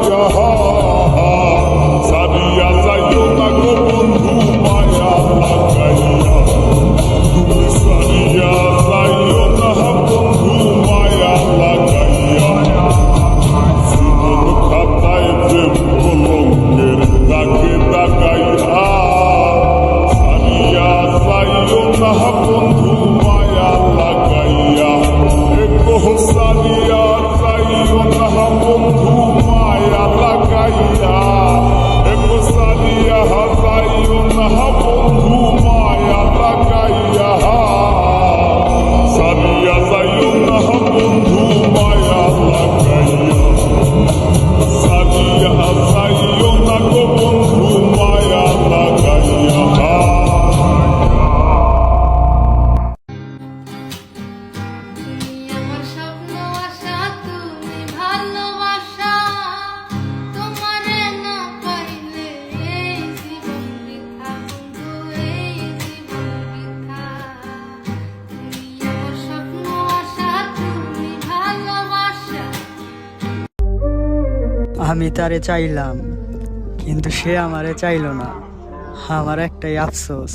লাগাইয়া সারিয়া যাইও না গো বন্ধু মায়া লাগাইয়া তুমি সারিয়া যাইও না বন্ধু মায়া লাগাইয়া জীবন খাতায় প্রেম কলঙ্কের দাগে দাগাইয়া সারিয়া যাইও না বন্ধু মায়া লাগাইয়া সারিয়া যাইও না বন্ধু মায়া লাগাইয়া সারিয়া যাইও না বন্ধু মায়া লাগাইয়া সারিয়া যাইও না বন্ধু মায়া লাগাইয়া সারিয়া যাইও না গো বন্ধু মায়া লাগাইয়া আমি তারে চাইলাম কিন্তু সে আমারে চাইল না। আমার একটাই আফসোস,